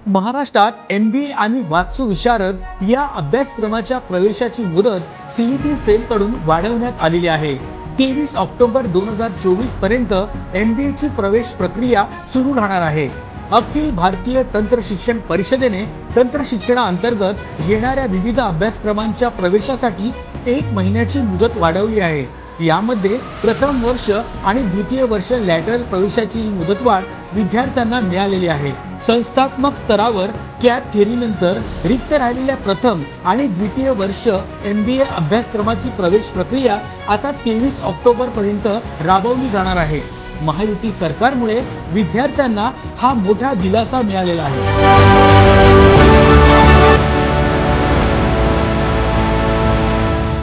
महाराष्ट्रात MBA आणि वास्तू विशारद या अभ्यासक्रमाच्या प्रवेशाची मुदत CET सेल कडून वाढवण्यात आलेली आहे। 23 ऑक्टोबर 2024 पर्यंत MBA ची प्रवेश प्रक्रिया सुरू राहणार आहे। अखिल भारतीय तंत्र शिक्षण परिषदेने तंत्र शिक्षणाअंतर्गत येणाऱ्या विविध अभ्यासक्रमांच्या प्रवेशासाठी 1 महिन्याची मुदत वाढवली आहे। यामध्ये प्रथम वर्ष आणि द्वितीय वर्ष लॅटरल प्रवेशाची मुदतवाढ विद्यार्थ्यांना मिळालेली आहे। संस्थात्मक स्तरावर कॅप थेरीनंतर रिक्त राहिलेल्या प्रथम आणि द्वितीय वर्ष MBA अभ्यासक्रमाची प्रवेश प्रक्रिया आता 23 ऑक्टोबर पर्यंत राबवली जाणार आहे। महायुती सरकारमुळे विद्यार्थ्यांना हा मोठा दिलासा मिळालेला आहे।